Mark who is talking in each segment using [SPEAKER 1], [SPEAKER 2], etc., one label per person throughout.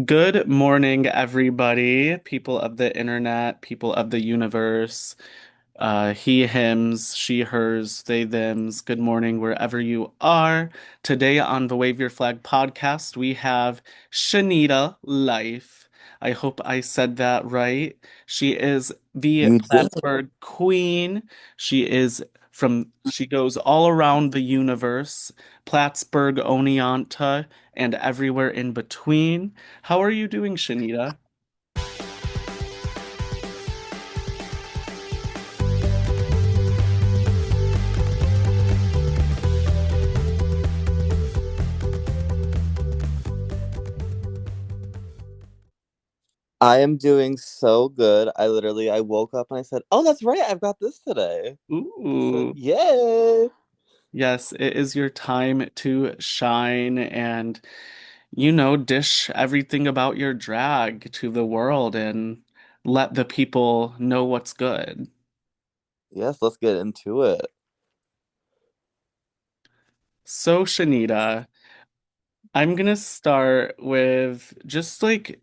[SPEAKER 1] Good morning, everybody, people of the internet, people of the universe, he, hims, she, hers, they, thems. Good morning, wherever you are. Today on the Wave Your Flag podcast, we have Shenita Lyfe. I hope I said that right. She is the
[SPEAKER 2] You did.
[SPEAKER 1] Plattsburgh Queen. She goes all around the universe, Plattsburgh, Oneonta, and everywhere in between. How are you doing, Shanita?
[SPEAKER 2] I am doing so good. I woke up and I said, "Oh, that's right. I've got this today." So,
[SPEAKER 1] Ooh.
[SPEAKER 2] yay.
[SPEAKER 1] Yes, it is your time to shine and, dish everything about your drag to the world and let the people know what's good.
[SPEAKER 2] Yes, let's get into it.
[SPEAKER 1] So, Shanita, I'm gonna start with just like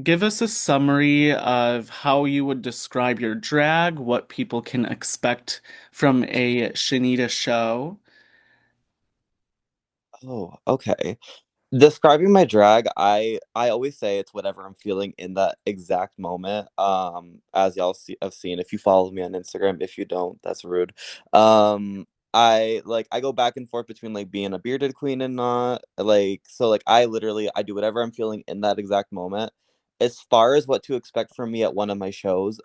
[SPEAKER 1] give us a summary of how you would describe your drag, what people can expect from a Shanita show.
[SPEAKER 2] Oh, okay. Describing my drag, I always say it's whatever I'm feeling in that exact moment. As have seen, if you follow me on Instagram, if you don't, that's rude. I go back and forth between like being a bearded queen and not. I do whatever I'm feeling in that exact moment. As far as what to expect from me at one of my shows,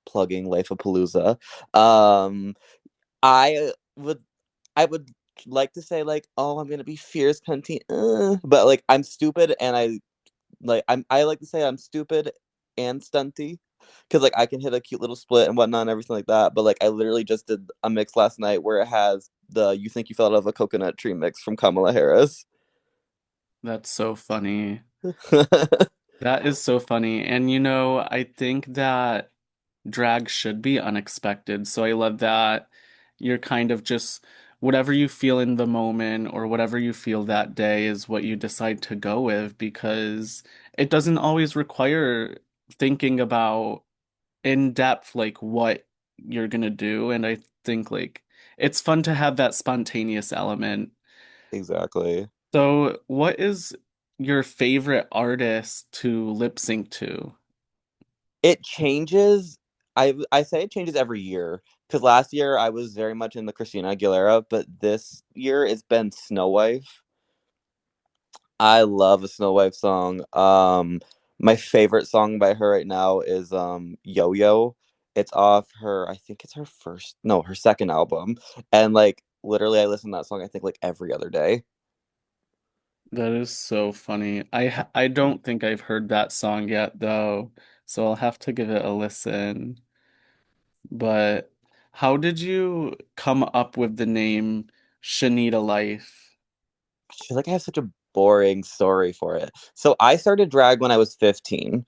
[SPEAKER 2] plugging Life of Palooza, I would I would like to say like, oh, I'm gonna be fierce cunty, but like I'm stupid and I like to say I'm stupid and stunty. Cause like I can hit a cute little split and whatnot and everything like that. But like I literally just did a mix last night where it has the "You Think You Fell Out of a Coconut Tree" mix from Kamala Harris.
[SPEAKER 1] That's so funny. That is so funny. And I think that drag should be unexpected. So I love that you're kind of just whatever you feel in the moment or whatever you feel that day is what you decide to go with because it doesn't always require thinking about in depth like what you're gonna do. And I think like it's fun to have that spontaneous element.
[SPEAKER 2] Exactly.
[SPEAKER 1] So, what is your favorite artist to lip sync to?
[SPEAKER 2] It changes. I say it changes every year because last year I was very much in the Christina Aguilera, but this year it's been Snow White. I love a Snow White song. My favorite song by her right now is Yo Yo. It's off her, I think it's her first, no, her second album. And like literally I listen to that song I think like every other day.
[SPEAKER 1] That is so funny. I don't think I've heard that song yet though, so I'll have to give it a listen. But how did you come up with the name Shenita Life?
[SPEAKER 2] I feel like I have such a boring story for it. So I started drag when I was 15.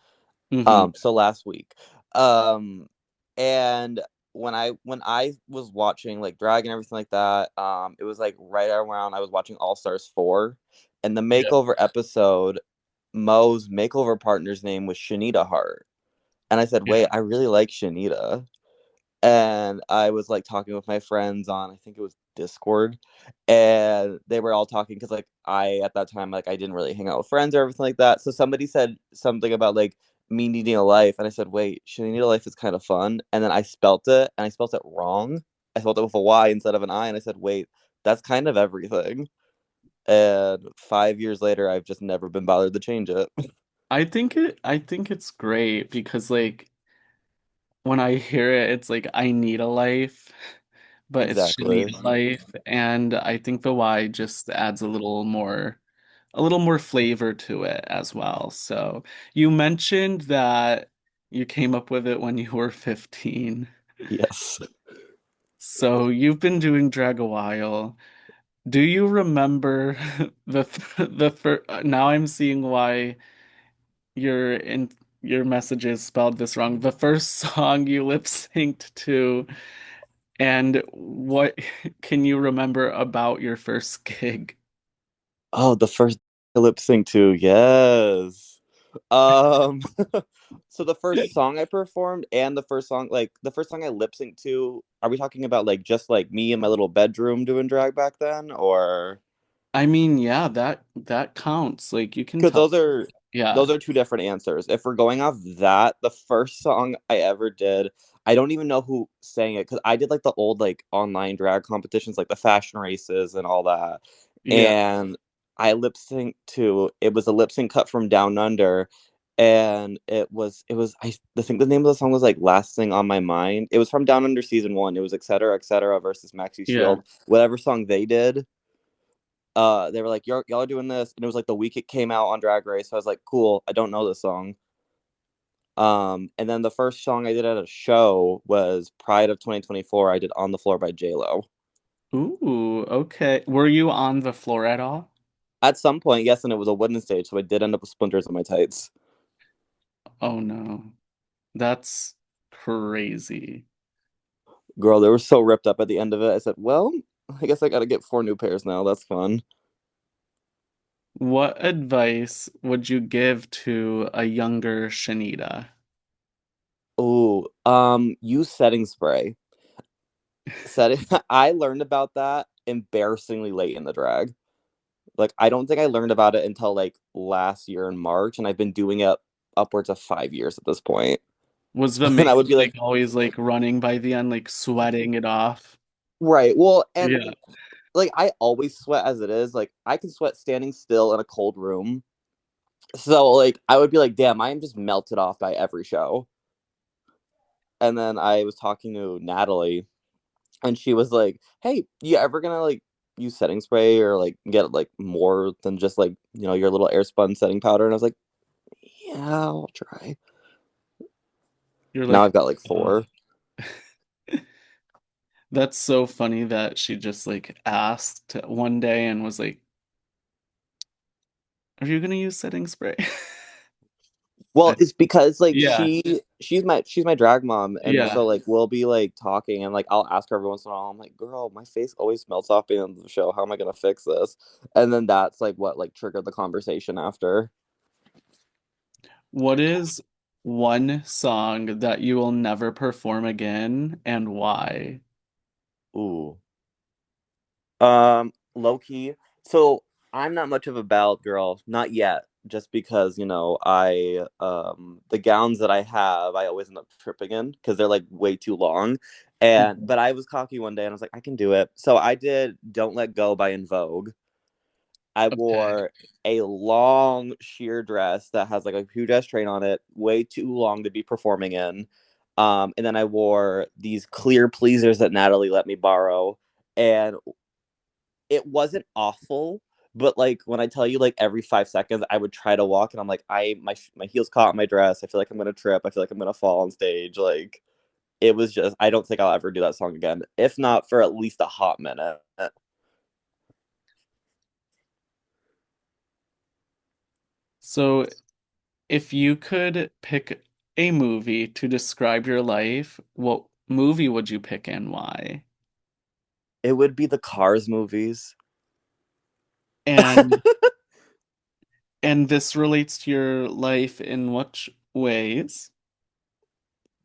[SPEAKER 1] Hmm.
[SPEAKER 2] So last week. Um, and when I was watching like drag and everything like that, it was like right around I was watching All Stars 4, and the
[SPEAKER 1] Yeah.
[SPEAKER 2] makeover episode, Mo's makeover partner's name was Shanita Hart. And I said, wait,
[SPEAKER 1] Yeah.
[SPEAKER 2] I really like Shanita. And I was like talking with my friends on I think it was Discord, and they were all talking because like I at that time like I didn't really hang out with friends or everything like that. So somebody said something about like me needing a life, and I said, wait, should I need a life is kind of fun, and then I spelt it and I spelt it wrong. I spelled it with a Y instead of an I, and I said, wait, that's kind of everything. And 5 years later, I've just never been bothered to change it.
[SPEAKER 1] I think it's great because like when I hear it, it's like I need a life, but it's
[SPEAKER 2] Exactly.
[SPEAKER 1] Shanita Life, and I think the Y just adds a little more flavor to it as well. So you mentioned that you came up with it when you were 15.
[SPEAKER 2] Yes.
[SPEAKER 1] So you've been doing drag a while. Do you remember the first, now I'm seeing why your messages spelled this wrong. The first song you lip synced to, and what can you remember about your first gig?
[SPEAKER 2] Oh, the first. Lip sync to, yes. Um, so the first song I performed and the first song, like the first song I lip synced to, are we talking about like just like me in my little bedroom doing drag back then, or
[SPEAKER 1] I mean, yeah, that counts. Like you can
[SPEAKER 2] because
[SPEAKER 1] tell.
[SPEAKER 2] those
[SPEAKER 1] Yeah.
[SPEAKER 2] are two different answers. If we're going off that, the first song I ever did, I don't even know who sang it because I did like the old like online drag competitions, like the fashion races and all that.
[SPEAKER 1] Yeah.
[SPEAKER 2] And I lip synced to it was a lip sync cut from Down Under, and it was I think the name of the song was like Last Thing on My Mind. It was from Down Under season one. It was et cetera versus Maxi
[SPEAKER 1] Yeah.
[SPEAKER 2] Shield. Whatever song they did, they were like, y'all are doing this, and it was like the week it came out on Drag Race. So I was like, cool, I don't know this song. And then the first song I did at a show was Pride of 2024. I did On the Floor by J Lo.
[SPEAKER 1] Ooh, okay. Were you on the floor at all?
[SPEAKER 2] At some point, yes, and it was a wooden stage, so I did end up with splinters in my tights.
[SPEAKER 1] Oh no. That's crazy.
[SPEAKER 2] Girl, they were so ripped up at the end of it. I said, well, I guess I gotta get 4 new pairs now. That's fun.
[SPEAKER 1] What advice would you give to a younger Shanita?
[SPEAKER 2] Ooh, use setting spray. Setting I learned about that embarrassingly late in the drag. Like I don't think I learned about it until like last year in March, and I've been doing it upwards of 5 years at this point.
[SPEAKER 1] Was the
[SPEAKER 2] And I
[SPEAKER 1] makeup
[SPEAKER 2] would be
[SPEAKER 1] like
[SPEAKER 2] like,
[SPEAKER 1] always like running by the end, like sweating it off?
[SPEAKER 2] right, well, and
[SPEAKER 1] Yeah.
[SPEAKER 2] like I always sweat as it is. Like I can sweat standing still in a cold room. So like I would be like, damn, I am just melted off by every show. And then I was talking to Natalie, and she was like, hey, you ever gonna like use setting spray or like get like more than just like your little airspun setting powder? And I was like, yeah, I'll try.
[SPEAKER 1] You're
[SPEAKER 2] Now
[SPEAKER 1] like,
[SPEAKER 2] I've got like
[SPEAKER 1] oh.
[SPEAKER 2] four.
[SPEAKER 1] That's so funny that she just like asked one day and was like, "Are you gonna use setting spray?"
[SPEAKER 2] Well,
[SPEAKER 1] I-
[SPEAKER 2] it's because like
[SPEAKER 1] Yeah,
[SPEAKER 2] she's my drag mom, and
[SPEAKER 1] yeah.
[SPEAKER 2] so like we'll be like talking, and like I'll ask her every once in a while. I'm like, girl, my face always melts off being on the show. How am I gonna fix this? And then that's like what like triggered the conversation after.
[SPEAKER 1] What is one song that you will never perform again and why?
[SPEAKER 2] Ooh. Low key. So I'm not much of a ballad girl, not yet. Just because I the gowns that I have, I always end up tripping in because they're like way too long. And
[SPEAKER 1] Mhm.
[SPEAKER 2] but I was cocky one day and I was like, I can do it. So I did "Don't Let Go" by In Vogue. I
[SPEAKER 1] Okay.
[SPEAKER 2] wore a long sheer dress that has like a huge ass train on it, way too long to be performing in. And then I wore these clear pleasers that Natalie let me borrow, and it wasn't awful, but like when I tell you like every 5 seconds I would try to walk and I'm like my heels caught in my dress. I feel like I'm gonna trip. I feel like I'm gonna fall on stage. Like it was just I don't think I'll ever do that song again, if not for at least a hot minute.
[SPEAKER 1] So, if you could pick a movie to describe your life, what movie would you pick and why?
[SPEAKER 2] It would be the Cars movies.
[SPEAKER 1] And and this relates to your life in which ways?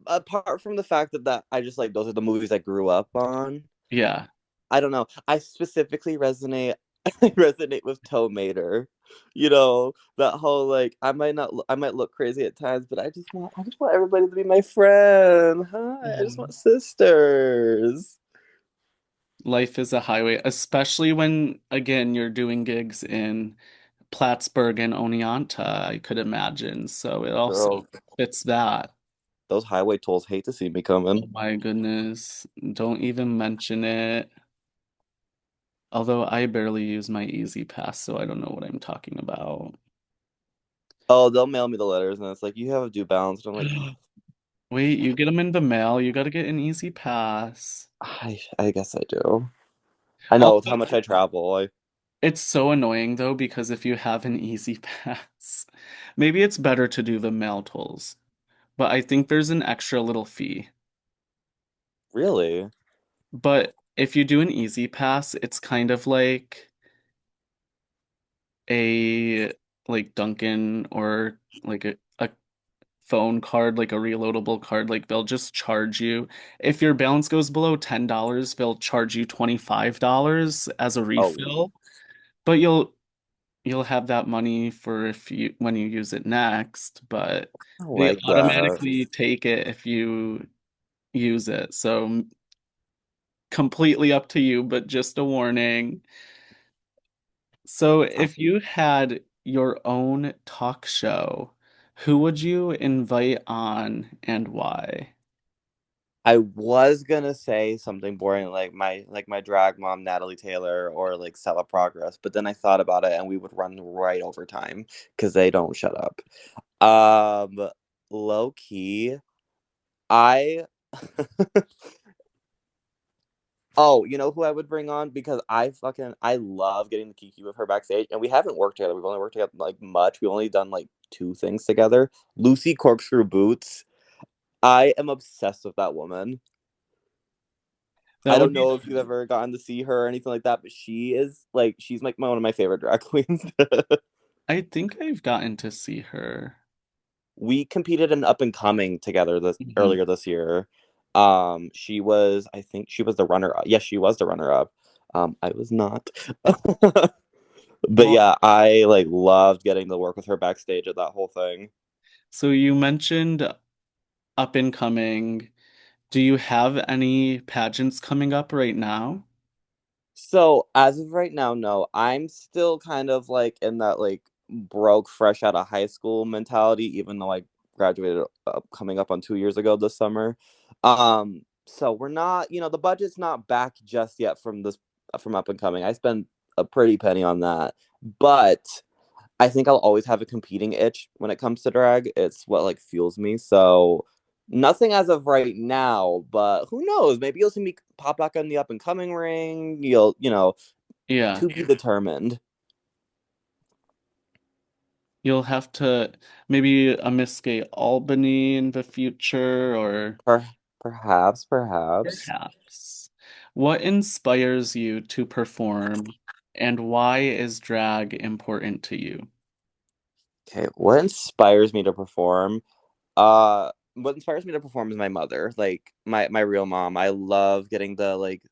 [SPEAKER 2] Apart from the fact that I just like those are the movies I grew up on.
[SPEAKER 1] Yeah.
[SPEAKER 2] I don't know. I specifically resonate I resonate with Toe Mater. That whole like I might look crazy at times, but I just want everybody to be my friend. Hi, I just want
[SPEAKER 1] Mhm.
[SPEAKER 2] sisters.
[SPEAKER 1] Life is a highway, especially when, again, you're doing gigs in Plattsburgh and Oneonta, I could imagine. So it also
[SPEAKER 2] Girl,
[SPEAKER 1] fits that.
[SPEAKER 2] those highway tolls hate to see me
[SPEAKER 1] Oh
[SPEAKER 2] coming.
[SPEAKER 1] my goodness. Don't even mention it. Although I barely use my Easy Pass, so I don't know what I'm talking about.
[SPEAKER 2] Oh, they'll mail me the letters and it's like you have a due balance. And I'm like,
[SPEAKER 1] Wait, you get them in the mail. You got to get an Easy Pass.
[SPEAKER 2] I guess I do. I know with
[SPEAKER 1] Also,
[SPEAKER 2] how much I travel.
[SPEAKER 1] it's so annoying though because if you have an Easy Pass, maybe it's better to do the mail tolls. But I think there's an extra little fee.
[SPEAKER 2] Really?
[SPEAKER 1] But if you do an Easy Pass, it's kind of like a like Dunkin' or like a phone card, like a reloadable card, like they'll just charge you. If your balance goes below $10, they'll charge you $25 as a
[SPEAKER 2] Oh,
[SPEAKER 1] refill, but you'll have that money for if you when you use it next, but
[SPEAKER 2] I
[SPEAKER 1] they
[SPEAKER 2] like that.
[SPEAKER 1] automatically take it if you use it. So completely up to you, but just a warning. So if you had your own talk show, who would you invite on and why?
[SPEAKER 2] I was gonna say something boring like my drag mom Natalie Taylor or like Stella Progress, but then I thought about it and we would run right over time because they don't shut up. Low key, I oh, you know who I would bring on because I love getting the Kiki with her backstage, and we haven't worked together. We've only worked together like much. We've only done like two things together. Lucy Corkscrew Boots. I am obsessed with that woman. I
[SPEAKER 1] That would
[SPEAKER 2] don't
[SPEAKER 1] be
[SPEAKER 2] know if you've ever gotten to see her or anything like that, but she's like one of my favorite drag queens.
[SPEAKER 1] I think I've gotten to see her.
[SPEAKER 2] We competed in Up and Coming together this
[SPEAKER 1] Mhm.
[SPEAKER 2] earlier this year. She was I think she was the runner up. Yes, she was the runner up. I was not. But
[SPEAKER 1] Well,
[SPEAKER 2] yeah, I like loved getting to work with her backstage at that whole thing.
[SPEAKER 1] so you mentioned up and coming. Do you have any pageants coming up right now?
[SPEAKER 2] So as of right now, no, I'm still kind of like in that like broke fresh out of high school mentality, even though I graduated coming up on 2 years ago this summer. So we're not, the budget's not back just yet from up and coming. I spent a pretty penny on that, but I think I'll always have a competing itch when it comes to drag. It's what like fuels me. So nothing as of right now, but who knows? Maybe you'll see me pop back on the up and coming ring.
[SPEAKER 1] Yeah,
[SPEAKER 2] To be determined.
[SPEAKER 1] you'll have to maybe a Miss Gay Albany in the future or
[SPEAKER 2] Per- perhaps.
[SPEAKER 1] perhaps. What inspires you to perform and why is drag important to you?
[SPEAKER 2] Okay, what inspires me to perform is my mother, like my real mom. I love getting the like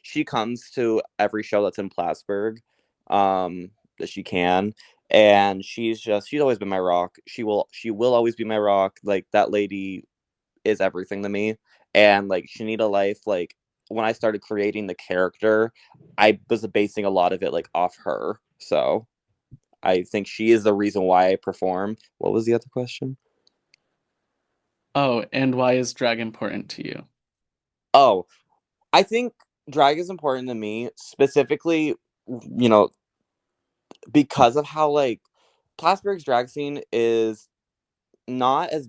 [SPEAKER 2] she comes to every show that's in Plattsburgh, that she can, and she's always been my rock. She will always be my rock. Like that lady is everything to me. And like Shenita Lyfe, like when I started creating the character, I was basing a lot of it like off her. So I think she is the reason why I perform. What was the other question?
[SPEAKER 1] Oh, and why is drag important to you?
[SPEAKER 2] Oh, I think drag is important to me specifically, you know, because of how like Plattsburgh's drag scene is not as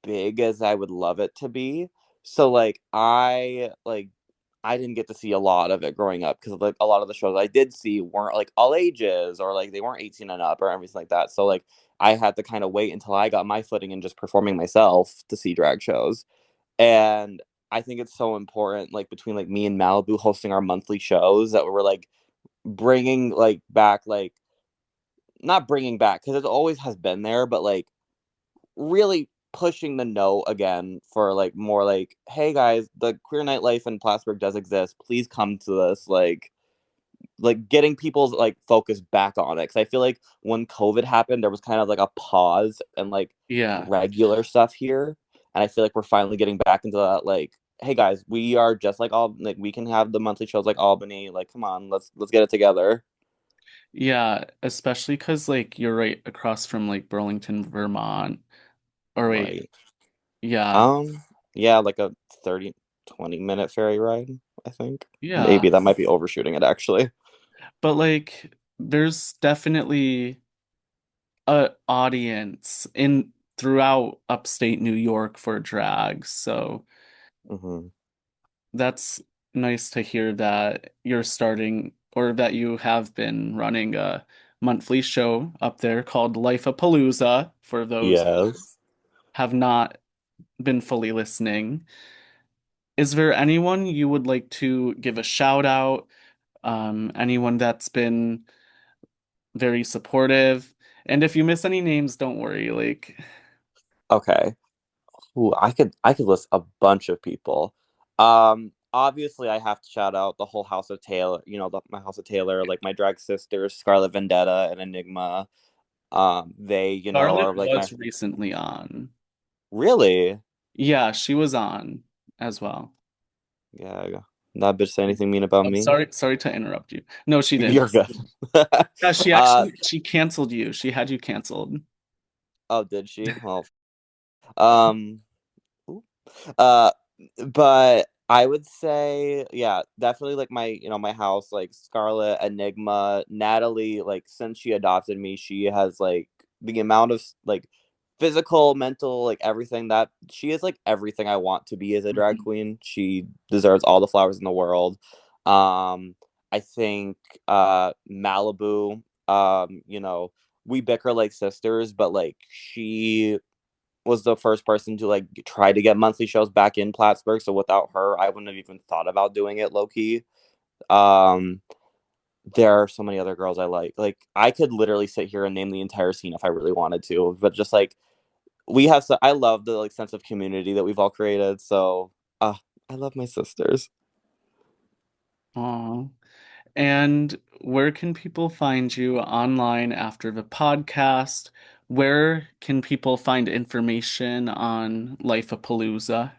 [SPEAKER 2] big as I would love it to be. So I didn't get to see a lot of it growing up because like a lot of the shows I did see weren't like all ages or like they weren't 18 and up or everything like that. So like I had to kind of wait until I got my footing in just performing myself to see drag shows. And I think it's so important like between like me and Malibu hosting our monthly shows that we're like bringing like back like not bringing back because it always has been there, but like really pushing the no again for like more like, hey guys, the queer nightlife in Plattsburgh does exist. Please come to this. Like getting people's like focus back on it. Cause I feel like when COVID happened, there was kind of like a pause and like
[SPEAKER 1] Yeah.
[SPEAKER 2] regular stuff here. And I feel like we're finally getting back into that like, hey guys, we are just like all like we can have the monthly shows like Albany. Like, come on, let's get it together.
[SPEAKER 1] Yeah, especially because like you're right across from like Burlington, Vermont. Or wait,
[SPEAKER 2] Right.
[SPEAKER 1] yeah,
[SPEAKER 2] Um, yeah, like a 30-20 minute ferry ride, I think.
[SPEAKER 1] yeah.
[SPEAKER 2] Maybe that might be overshooting it actually.
[SPEAKER 1] But like there's definitely a audience in throughout upstate New York for drag. So
[SPEAKER 2] Hmm.
[SPEAKER 1] that's nice to hear that you're starting or that you have been running a monthly show up there called Life-a-Palooza for those
[SPEAKER 2] Yes.
[SPEAKER 1] have not been fully listening. Is there anyone you would like to give a shout out? Anyone that's been very supportive. And if you miss any names, don't worry. Like,
[SPEAKER 2] Okay. Ooh, I could list a bunch of people. Obviously I have to shout out the whole House of Taylor, my House of Taylor, like my drag sisters, Scarlet Vendetta and Enigma. They,
[SPEAKER 1] Scarlett
[SPEAKER 2] are like my
[SPEAKER 1] was recently on.
[SPEAKER 2] really.
[SPEAKER 1] Yeah, she was on as well.
[SPEAKER 2] Yeah, that bitch say anything mean about
[SPEAKER 1] I'm
[SPEAKER 2] me.
[SPEAKER 1] sorry to interrupt you. No, she didn't.
[SPEAKER 2] You're good.
[SPEAKER 1] Yeah, she
[SPEAKER 2] uh
[SPEAKER 1] actually she canceled you. She had you canceled.
[SPEAKER 2] oh, did she? Well, um Uh, but I would say, yeah, definitely like my house, like Scarlet, Enigma, Natalie, like since she adopted me, she has like the amount of like physical, mental, like everything that she is like everything I want to be as a drag
[SPEAKER 1] Mhm.
[SPEAKER 2] queen. She deserves all the flowers in the world. Um, I think Malibu, we bicker like sisters, but like she was the first person to like try to get monthly shows back in Plattsburgh. So without her, I wouldn't have even thought about doing it low key. Um, there are so many other girls I like. Like I could literally sit here and name the entire scene if I really wanted to, but just like we have so I love the like sense of community that we've all created. So I love my sisters.
[SPEAKER 1] Aw. And where can people find you online after the podcast? Where can people find information on Lifeapalooza?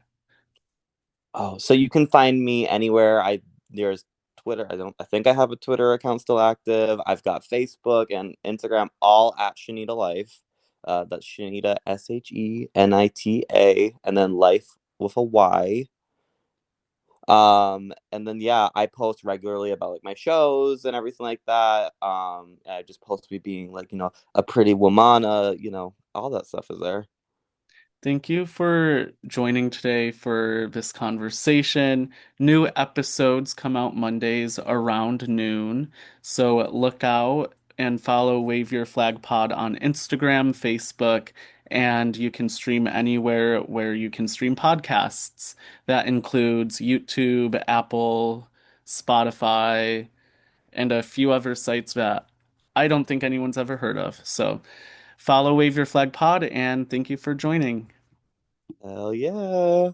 [SPEAKER 2] Oh, so you can find me anywhere. There's Twitter. I think I have a Twitter account still active. I've got Facebook and Instagram all at Shenita Life. That's Shenita Shenita, and then Life with a Y. And then yeah, I post regularly about like my shows and everything like that. I just post me being like, a pretty woman, all that stuff is there.
[SPEAKER 1] Thank you for joining today for this conversation. New episodes come out Mondays around noon, so look out and follow Wave Your Flag Pod on Instagram, Facebook, and you can stream anywhere where you can stream podcasts. That includes YouTube, Apple, Spotify, and a few other sites that I don't think anyone's ever heard of. So follow Wave Your Flag Pod and thank you for joining.
[SPEAKER 2] Hell yeah.